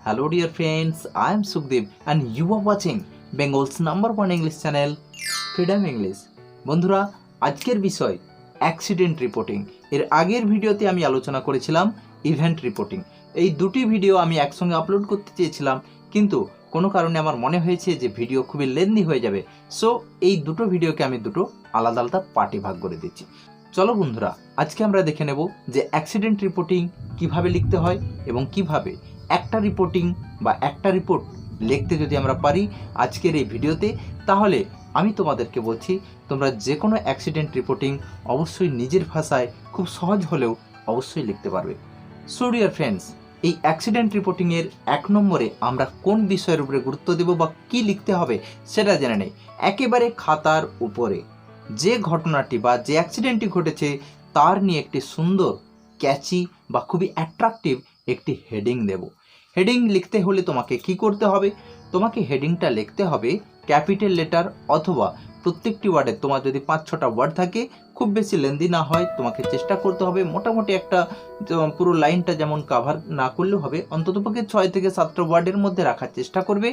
Hello dear friends, I am Sukhdev and you are watching Bengal's #1 English channel Freedom English। বন্ধুরা, আজকের বিষয় accident reporting. এর আগের ভিডিওতে আমি আলোচনা করেছিলাম ইভেন্ট রিপোর্টিং। এই দুটি ভিডিও আমি একসঙ্গে আপলোড করতে চেয়েছিলাম, কিন্তু কোনো কারণে আমার মনে হয়েছে যে ভিডিও খুবই লেন্দি হয়ে যাবে। সো এই দুটো ভিডিওকে আমি দুটো আলাদা আলাদা পার্টে ভাগ করে দিচ্ছি। চলো বন্ধুরা, আজকে আমরা দেখে নেব যে অ্যাক্সিডেন্ট রিপোর্টিং কিভাবে লিখতে হয় এবং কিভাবে একটা রিপোর্টিং বা একটা রিপোর্ট লিখতে যদি আমরা পারি আজকের এই ভিডিওতে, তাহলে আমি তোমাদেরকে বলছি তোমরা যে কোনো অ্যাক্সিডেন্ট রিপোর্টিং অবশ্যই নিজের ভাষায় খুব সহজ হলেও অবশ্যই লিখতে পারবে। সো ডিয়ার ফ্রেন্ডস, এই অ্যাক্সিডেন্ট রিপোর্টিংয়ের 1 নম্বরে আমরা কোন বিষয়ের উপরে গুরুত্ব দেব বা কী লিখতে হবে সেটা জেনে নেই। একেবারে খাতার উপরে যে ঘটনাটি বা যে অ্যাক্সিডেন্টটি ঘটেছে তার নিয়ে একটি সুন্দর ক্যাচি বা খুবই অ্যাট্রাকটিভ একটি হেডিং দেব। হেডিং লিখতে হলে তোমাকে কি করতে হবে? তোমাকে হেডিংটা লিখতে হবে ক্যাপিটাল লেটার, অথবা প্রত্যেকটি ওয়ার্ডে তোমার যদি 5-6টা ওয়ার্ড থাকে, খুব বেশি লেন্দি না হয়, তোমাকে চেষ্টা করতে হবে মোটামুটি একটা পুরো লাইনটা যেমন কাভার না করলেও হবে, অন্ততপক্ষে 6 থেকে 7টা ওয়ার্ডের মধ্যে রাখার চেষ্টা করবে।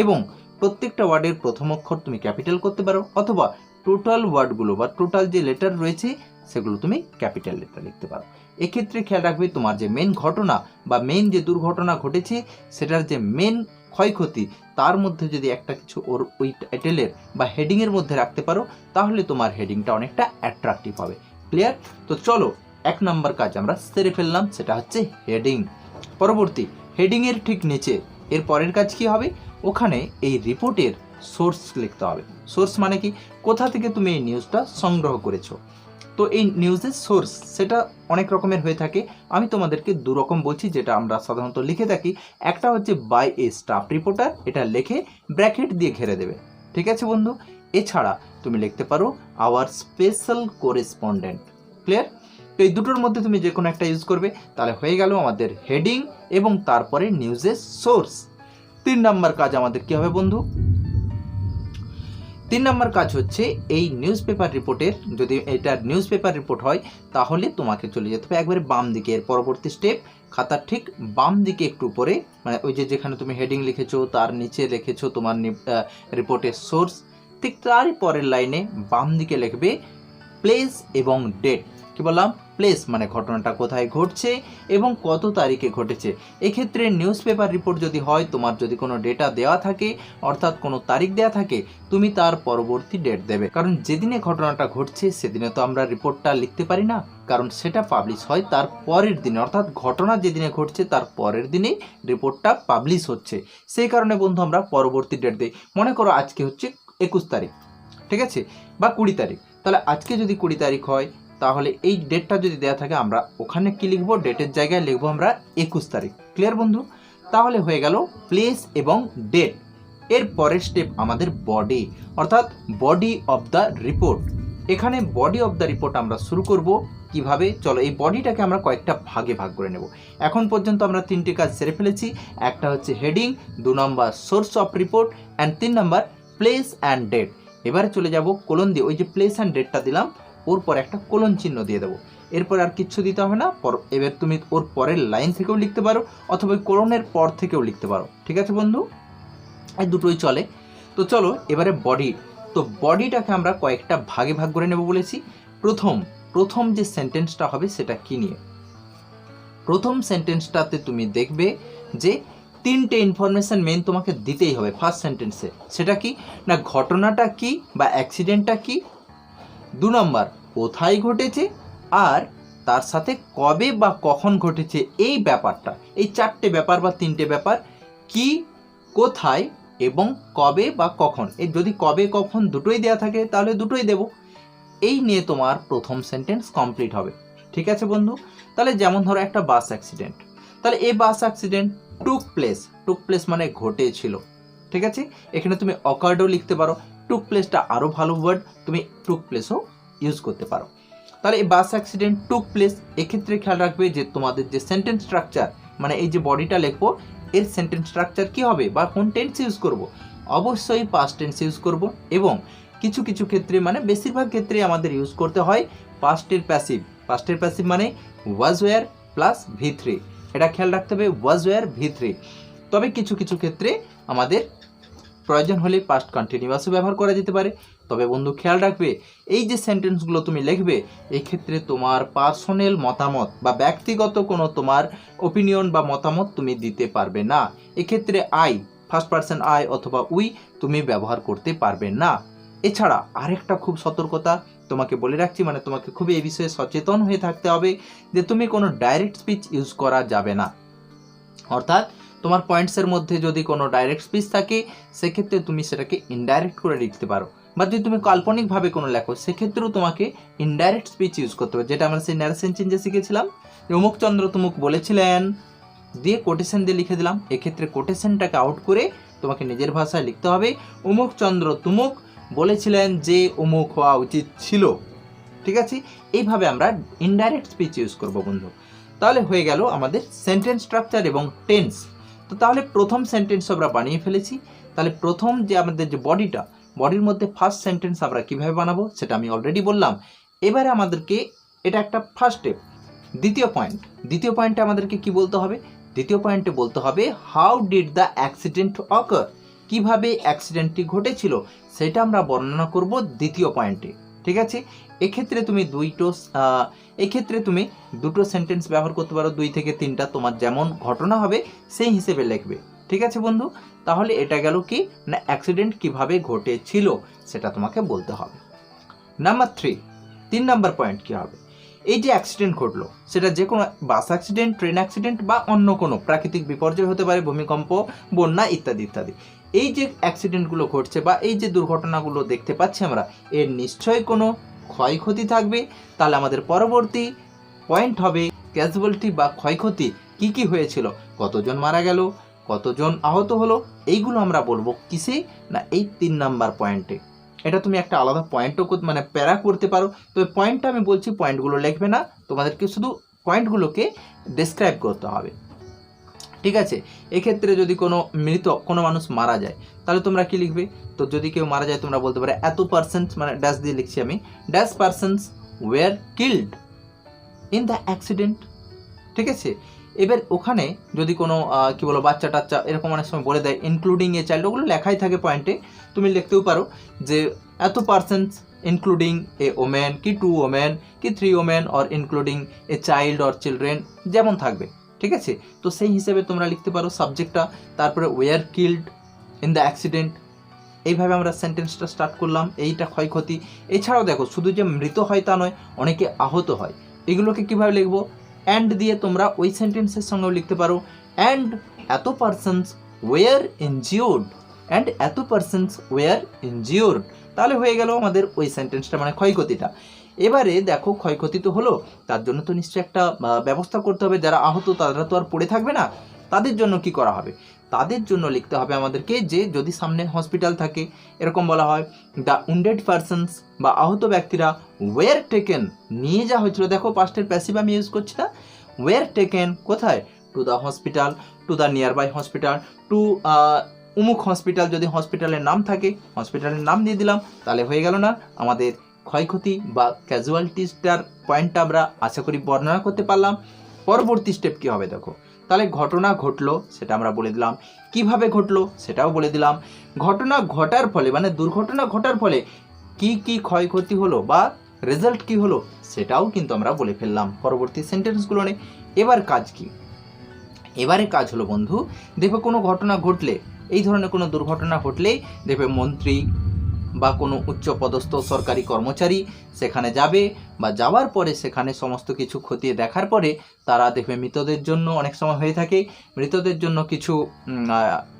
এবং প্রত্যেকটা ওয়ার্ডের প্রথম অক্ষর তুমি ক্যাপিটাল করতে পারো, অথবা টোটাল ওয়ার্ডগুলো বা টোটাল যে লেটার রয়েছে সেগুলো তুমি ক্যাপিটাল লেটার লিখতে পারো। এক্ষেত্রে খেয়াল রাখবে তোমার যে মেন ঘটনা বা মেন যে দুর্ঘটনা ঘটেছে সেটার যে মেন ক্ষয়ক্ষতি, তার মধ্যে যদি একটা কিছু ওই টাইটেলের বা হেডিংয়ের মধ্যে রাখতে পারো, তাহলে তোমার হেডিংটা অনেকটা অ্যাট্রাকটিভ হবে। ক্লিয়ার? তো চলো 1 নম্বর কাজ আমরা সেরে ফেললাম, সেটা হচ্ছে হেডিং। পরবর্তী হেডিংয়ের ঠিক নিচে এর পরের কাজ কি হবে? ওখানে এই রিপোর্টের সোর্স লিখতে হবে। সোর্স মানে কি? কোথা থেকে তুমি এই নিউজটা সংগ্রহ করেছো। তো এই নিউজের সোর্স সেটা অনেক রকমের হয়ে থাকে। আমি তোমাদেরকে 2 রকম বলছি যেটা আমরা সাধারণত লিখে থাকি। একটা হচ্ছে বাই এ স্টাফ রিপোর্টার, এটা লিখে ব্র্যাকেট দিয়ে ঘিরে দেবে। ঠিক আছে বন্ধু? এছাড়া তুমি লিখতে পারো আওয়ার স্পেশাল করেসপন্ডেন্ট। ক্লিয়ার? তো এই দুটোর মধ্যে তুমি যে কোনো একটা ইউজ করবে, তাহলে হয়ে গেল আমাদের হেডিং এবং তারপরে নিউজের সোর্স। 3 নম্বর কাজ আমাদের কি হবে বন্ধু? 3 নম্বর কাজ হচ্ছে এই নিউজ পেপার রিপোর্টের, যদি এটা নিউজ পেপার রিপোর্ট হয় তাহলে তোমাকে চলে যেতে হবে একবারে বাম দিকে। এর পরবর্তী স্টেপ, খাতার ঠিক বাম দিকে একটু উপরে, মানে ওই যে যেখানে তুমি হেডিং লিখেছো তার নিচে লিখেছো তোমার রিপোর্টের সোর্স, ঠিক তারই পরের লাইনে বাম দিকে লিখবে প্লেস এবং ডেট। কি বললাম? প্লেস মানে ঘটনাটা কোথায় ঘটছে এবং কত তারিখে ঘটেছে। এক্ষেত্রে নিউজ পেপার রিপোর্ট যদি হয়, তোমার যদি কোনো ডেটা দেওয়া থাকে, অর্থাৎ কোনো তারিখ দেওয়া থাকে, তুমি তার পরবর্তী ডেট দেবে। কারণ যেদিনে ঘটনাটা ঘটছে সেদিনে তো আমরা রিপোর্টটা লিখতে পারি না, কারণ সেটা পাবলিশ হয় তার পরের দিনে, অর্থাৎ ঘটনা যেদিনে ঘটছে তার পরের দিনেই রিপোর্টটা পাবলিশ হচ্ছে। সেই কারণে বন্ধু আমরা পরবর্তী ডেট দিই। মনে করো আজকে হচ্ছে 21 তারিখ, ঠিক আছে, বা 20 তারিখ। তাহলে আজকে যদি 20 তারিখ হয়, তাহলে এই ডেটটা যদি দেওয়া থাকে আমরা ওখানে কি লিখবো? ডেটের জায়গায় লিখবো আমরা 21 তারিখ। ক্লিয়ার বন্ধু? তাহলে হয়ে গেল প্লেস এবং ডেট। এর পরের স্টেপ আমাদের বডি, অর্থাৎ বডি অফ দ্য রিপোর্ট। এখানে বডি অফ দ্য রিপোর্ট আমরা শুরু করব কিভাবে? চলো এই বডিটাকে আমরা কয়েকটা ভাগে ভাগ করে নেব। এখন পর্যন্ত আমরা 3টি কাজ সেরে ফেলেছি। একটা হচ্ছে হেডিং, 2 নম্বর সোর্স অফ রিপোর্ট, অ্যান্ড 3 নম্বর প্লেস অ্যান্ড ডেট। এবারে চলে যাব কোলন দিয়ে, ওই যে প্লেস অ্যান্ড ডেটটা দিলাম ওর পর একটা কোলন চিহ্ন দিয়ে দেবো। এরপর আর কিচ্ছু দিতে হবে না। এবার তুমি ওর পরের লাইন থেকেও লিখতে পারো, অথবা কোলনের পর থেকেও লিখতে পারো। ঠিক আছে বন্ধু? এই দুটোই চলে। তো চলো এবারে বডি। তো বডিটাকে আমরা কয়েকটা ভাগে ভাগ করে নেব বলেছি। প্রথম যে সেন্টেন্সটা হবে সেটা কি নিয়ে? প্রথম সেন্টেন্সটাতে তুমি দেখবে যে 3টে ইনফরমেশন মেন তোমাকে দিতেই হবে ফার্স্ট সেন্টেন্সে। সেটা কি না? ঘটনাটা কি বা অ্যাক্সিডেন্টটা কি, 2 নম্বর কোথায় ঘটেছে, আর তার সাথে কবে বা কখন ঘটেছে এই ব্যাপারটা। এই 4টে ব্যাপার বা 3টে ব্যাপার, কি, কোথায় এবং কবে বা কখন। এই যদি কবে কখন দুটোই দেওয়া থাকে তাহলে দুটোই দেব। এই নিয়ে তোমার প্রথম সেন্টেন্স কমপ্লিট হবে। ঠিক আছে বন্ধু? তাহলে যেমন ধরো একটা বাস অ্যাক্সিডেন্ট, তাহলে এই বাস অ্যাক্সিডেন্ট টুক প্লেস মানে ঘটেছিল। ঠিক আছে? এখানে তুমি অকার্ডও লিখতে পারো। টুক প্লেসটা আরও ভালো ওয়ার্ড, তুমি টুক প্লেসও ইউজ করতে পারো। তাহলে এই বাস অ্যাক্সিডেন্ট টুক প্লেস। এক্ষেত্রে খেয়াল রাখবে যে তোমাদের যে সেন্টেন্স স্ট্রাকচার, মানে এই যে বডিটা লিখবো এর সেন্টেন্স স্ট্রাকচার কি হবে বা কোন টেন্স ইউজ করব? অবশ্যই পাস্ট টেন্স ইউজ করব। এবং কিছু কিছু ক্ষেত্রে, মানে বেশিরভাগ ক্ষেত্রে আমাদের ইউজ করতে হয় পাস্টের প্যাসিভ। পাস্টের প্যাসিভ মানে ওয়াজ ওয়্যার প্লাস V3। এটা খেয়াল রাখতে হবে, ওয়াজ ওয়্যার V3। তবে কিছু কিছু ক্ষেত্রে আমাদের প্রয়োজন হলে পাস্ট কন্টিনিউয়াসও ব্যবহার করা যেতে পারে। তবে বন্ধু খেয়াল রাখবে, এই যে সেন্টেন্সগুলো তুমি লিখবে এই ক্ষেত্রে তোমার পার্সোনাল মতামত বা ব্যক্তিগত কোনো তোমার ওপিনিয়ন বা মতামত তুমি দিতে পারবে না। এক্ষেত্রে আই, ফার্স্ট পার্সন আই অথবা উই তুমি ব্যবহার করতে পারবে না। এছাড়া আরেকটা খুব সতর্কতা তোমাকে বলে রাখছি, মানে তোমাকে খুবই এই বিষয়ে সচেতন হয়ে থাকতে হবে যে তুমি কোনো ডাইরেক্ট স্পিচ ইউজ করা যাবে না। অর্থাৎ তোমার পয়েন্টসের মধ্যে যদি কোনো ডাইরেক্ট স্পিচ থাকে সেক্ষেত্রে তুমি সেটাকে ইনডাইরেক্ট করে লিখতে পারো, বা যদি তুমি কাল্পনিকভাবে কোনো লেখো সেক্ষেত্রেও তোমাকে ইনডাইরেক্ট স্পিচ ইউজ করতে হবে, যেটা আমরা সেই ন্যারেশন চেঞ্জে শিখেছিলাম। অমুকচন্দ্র তুমুক বলেছিলেন দিয়ে কোটেশন দিয়ে লিখে দিলাম। এক্ষেত্রে কোটেশনটাকে আউট করে তোমাকে নিজের ভাষায় লিখতে হবে, অমুকচন্দ্র তুমুক বলেছিলেন যে অমুক হওয়া উচিত ছিল। ঠিক আছে, এইভাবে আমরা ইনডাইরেক্ট স্পিচ ইউজ করব বন্ধু। তাহলে হয়ে গেল আমাদের সেন্টেন্স স্ট্রাকচার এবং টেন্স। তো তাহলে প্রথম সেন্টেন্স আমরা বানিয়ে ফেলেছি। তাহলে প্রথম যে আমাদের যে বডির মধ্যে ফার্স্ট সেন্টেন্স আমরা কিভাবে বানাবো সেটা আমি অলরেডি বললাম। এবারে আমাদেরকে এটা একটা ফার্স্ট স্টেপ। দ্বিতীয় পয়েন্টে আমাদেরকে কি বলতে হবে? দ্বিতীয় পয়েন্টে বলতে হবে হাউ ডিড দ্য অ্যাক্সিডেন্ট অকার, কিভাবে অ্যাক্সিডেন্টটি ঘটেছিল সেটা আমরা বর্ণনা করব দ্বিতীয় পয়েন্টে। ঠিক আছে, এক্ষেত্রে তুমি দুটো সেন্টেন্স ব্যবহার করতে পারো, 2 থেকে 3টা, তোমার যেমন ঘটনা হবে সেই হিসেবে লিখবে। ঠিক আছে বন্ধু, তাহলে এটা গেল কি না অ্যাক্সিডেন্ট কিভাবে ঘটেছিল সেটা তোমাকে বলতে হবে। নাম্বার 3 নাম্বার পয়েন্ট কি হবে? এই যে অ্যাক্সিডেন্ট ঘটলো সেটা যে কোনো বাস অ্যাক্সিডেন্ট, ট্রেন অ্যাক্সিডেন্ট বা অন্য কোনো প্রাকৃতিক বিপর্যয় হতে পারে, ভূমিকম্প, বন্যা ইত্যাদি ইত্যাদি। এই যে অ্যাক্সিডেন্টগুলো ঘটছে বা এই যে দুর্ঘটনাগুলো দেখতে পাচ্ছি আমরা, এর নিশ্চয়ই কোনো ক্ষয়ক্ষতি থাকবে। তাহলে আমাদের পরবর্তী পয়েন্ট হবে ক্যাজুয়ালিটি বা ক্ষয়ক্ষতি কি কি হয়েছিল, কতজন মারা গেল, কতজন আহত হলো, এইগুলো আমরা বলবো কিসে না এই 3 নাম্বার পয়েন্টে। এটা তুমি একটা আলাদা পয়েন্টও মানে প্যারা করতে পারো। তবে পয়েন্টটা আমি বলছি, পয়েন্টগুলো লিখবে না, তোমাদেরকে শুধু পয়েন্টগুলোকে ডেসক্রাইব করতে হবে। ঠিক আছে, এক্ষেত্রে যদি কোনো মানুষ মারা যায় তাহলে তোমরা কি লিখবে? তো যদি কেউ মারা যায় তোমরা বলতে পারো এত পার্সেন্ট, মানে ড্যাশ দিয়ে লিখছি আমি, dash persons were killed in the accident. ঠিক আছে, এবার ওখানে যদি কোনো কি বলো বাচ্চা টাচ্চা এরকম অনেক সময় বলে দেয় ইনক্লুডিং এ চাইল্ড, ওগুলো লেখাই থাকে পয়েন্টে, তুমি লিখতেও পারো যে এত পার্সেন্ট ইনক্লুডিং এ ওমেন কি 2 ওমেন কি 3 women or including a child or children, যেমন থাকবে। ঠিক আছে, তো সেই হিসেবে তোমরা লিখতে পারো সাবজেক্টটা, তারপরে were killed in the accident. এইভাবে আমরা সেন্টেন্সটা স্টার্ট করলাম। এইটা ক্ষয়ক্ষতি। এছাড়াও দেখো শুধু যে মৃত হয় তা নয়, অনেকে আহত হয়। এগুলোকে কিভাবে লিখবো? অ্যান্ড দিয়ে তোমরা ওই সেন্টেন্সের সঙ্গেও লিখতে পারো, অ্যান্ড এত পার্সনস ওয়ার ইনজিওর্ড, অ্যান্ড এত পার্সনস ওয়ার ইনজিওর্ড। তাহলে হয়ে গেল আমাদের ওই সেন্টেন্সটা, মানে ক্ষয়ক্ষতিটা। এবারে দেখো ক্ষয়ক্ষতি তো হলো, তার জন্য তো নিশ্চয়ই একটা ব্যবস্থা করতে হবে। যারা আহত তারা তো আর পড়ে থাকবে না, তাদের জন্য কি করা হবে? তাদের জন্য লিখতে হবে আমাদেরকে যে যদি সামনে হসপিটাল থাকে, এরকম বলা হয় দ্য উন্ডেড পার্সনস বা আহত ব্যক্তিরা ওয়ার টেকেন, নিয়ে যাওয়া হয়েছিল। দেখো পাস্টের প্যাসিভ আমি ইউজ করছি না, ওয়ার টেকেন কোথায়? To the hospital, to the nearby hospital, to উমুক হসপিটাল। যদি হসপিটালের নাম থাকে হসপিটালের নাম দিয়ে দিলাম, তাহলে হয়ে গেল না আমাদের ক্ষয়ক্ষতি বা ক্যাজুয়ালিটিসটার পয়েন্টটা আমরা আশা করি বর্ণনা করতে পারলাম। পরবর্তী স্টেপ কি হবে দেখো, তাহলে ঘটনা ঘটলো সেটা আমরা বলে দিলাম, কিভাবে ঘটলো সেটাও বলে দিলাম, ঘটনা ঘটার ফলে মানে দুর্ঘটনা ঘটার ফলে কি কি ক্ষয়ক্ষতি হলো বা রেজাল্ট কি হলো সেটাও কিন্তু আমরা বলে ফেললাম পরবর্তী সেন্টেন্সগুলো নিয়ে। এবার কাজ কি? এবারে কাজ হলো বন্ধু, দেখবে কোনো ঘটনা ঘটলে, এই ধরনের কোনো দুর্ঘটনা ঘটলেই দেখবে মন্ত্রী বা কোনো উচ্চপদস্থ সরকারি কর্মচারী সেখানে যাবে, বা যাওয়ার পরে সেখানে সমস্ত কিছু খতিয়ে দেখার পরে তারা দেখবে মৃতদের জন্য অনেক সময় হয়ে থাকে, মৃতদের জন্য কিছু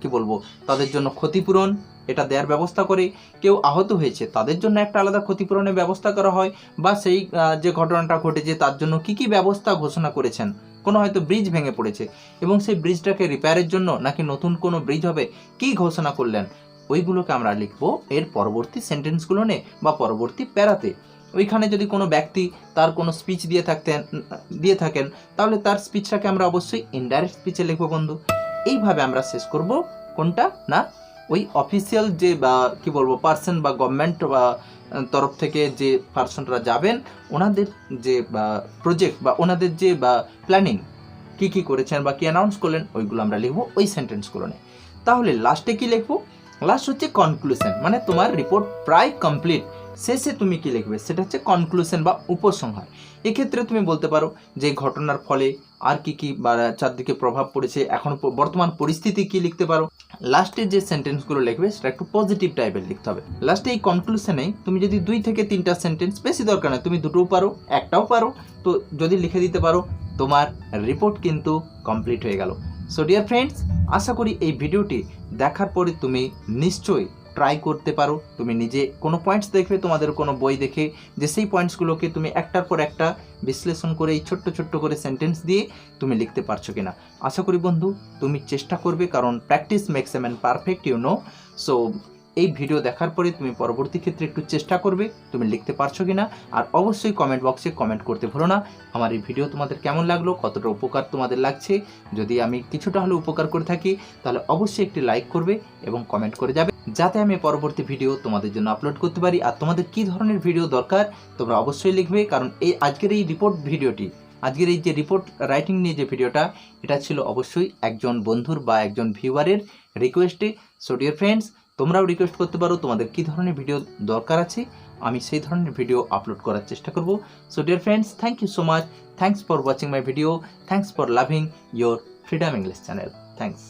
কি বলবো তাদের জন্য ক্ষতিপূরণ এটা দেওয়ার ব্যবস্থা করে। কেউ আহত হয়েছে তাদের জন্য একটা আলাদা ক্ষতিপূরণের ব্যবস্থা করা হয়, বা সেই যে ঘটনাটা ঘটেছে তার জন্য কি কি ব্যবস্থা ঘোষণা করেছেন। কোনো হয়তো ব্রিজ ভেঙে পড়েছে এবং সেই ব্রিজটাকে রিপেয়ারের জন্য নাকি নতুন কোনো ব্রিজ হবে, কি ঘোষণা করলেন, ওইগুলোকে আমরা লিখবো এর পরবর্তী সেন্টেন্সগুলো নে বা পরবর্তী প্যারাতে। ওইখানে যদি কোনো ব্যক্তি তার কোনো স্পিচ দিয়ে থাকেন তাহলে তার স্পিচটাকে আমরা অবশ্যই ইনডাইরেক্ট স্পিচে লিখবো বন্ধু। এইভাবে আমরা শেষ করব কোনটা না ওই অফিসিয়াল যে বা কি বলবো পার্সন বা গভর্নমেন্ট বা তরফ থেকে যে পার্সনরা যাবেন ওনাদের যে প্রজেক্ট বা ওনাদের যে প্ল্যানিং কি করেছেন বা কি অ্যানাউন্স করলেন ওইগুলো আমরা লিখবো ওই সেন্টেন্সগুলো নিয়ে। তাহলে লাস্টে কি লিখবো? লাস্ট হচ্ছে কনক্লুশন, মানে তোমার রিপোর্ট প্রায় কমপ্লিট, শেষে তুমি কি লিখবে সেটা হচ্ছে কনক্লুশন বা উপসংহার। এক্ষেত্রে তুমি বলতে পারো যে ঘটনার ফলে আর কি বা চারদিকে প্রভাব পড়েছে, এখন বর্তমান পরিস্থিতি কি লিখতে পারো। লাস্টে যে সেন্টেন্সগুলো লিখবে সেটা একটু পজিটিভ টাইপের লিখতে হবে। লাস্টে এই কনক্লুশনে তুমি যদি 2 থেকে 3টা সেন্টেন্স, বেশি দরকার নয়, তুমি 2টোও পারো, একটাও পারো, তো যদি লিখে দিতে পারো তোমার রিপোর্ট কিন্তু কমপ্লিট হয়ে গেল। সো ডিয়ার ফ্রেন্ডস, আশা করি এই ভিডিওটি দেখার পরে তুমি নিশ্চয়ই ট্রাই করতে পারো। তুমি নিজে কোনো পয়েন্টস দেখবে তোমাদের কোনো বই দেখে, যে সেই পয়েন্টসগুলোকে তুমি একটার পর একটা বিশ্লেষণ করে এই ছোট্ট করে সেন্টেন্স দিয়ে তুমি লিখতে পারছো কিনা। আশা করি বন্ধু তুমি চেষ্টা করবে, কারণ practice makes a man perfect, you know. So এই ভিডিও দেখার পরে তুমি পরবর্তী ক্ষেত্রে একটু চেষ্টা করবে তুমি লিখতে পারছো কিনা। আর অবশ্যই কমেন্ট বক্সে কমেন্ট করতে ভুলো না আমার এই ভিডিও তোমাদের কেমন লাগলো, কতটা উপকার তোমাদের লাগছে। যদি আমি কিছুটা হলেও উপকার করে থাকি তাহলে অবশ্যই একটি লাইক করবে এবং কমেন্ট করে যাবে, যাতে আমি পরবর্তী ভিডিও তোমাদের জন্য আপলোড করতে পারি। আর তোমাদের কী ধরনের ভিডিও দরকার তোমরা অবশ্যই লিখবে, কারণ আজকের এই রিপোর্ট ভিডিওটি, আজকের এই যে রিপোর্ট রাইটিং নিয়ে যে ভিডিওটা, এটা ছিল অবশ্যই একজন বন্ধুর বা একজন ভিউয়ারের রিকোয়েস্টে। সো ডিয়ার ফ্রেন্ডস, তোমরাও রিকোয়েস্ট করতে পারো তোমাদের কী ধরনের ভিডিও দরকার আছে, আমি সেই ধরনের ভিডিও আপলোড করার চেষ্টা করব। So dear friends, thank you so much, thanks for watching my video, thanks for loving your freedom English channel, thanks.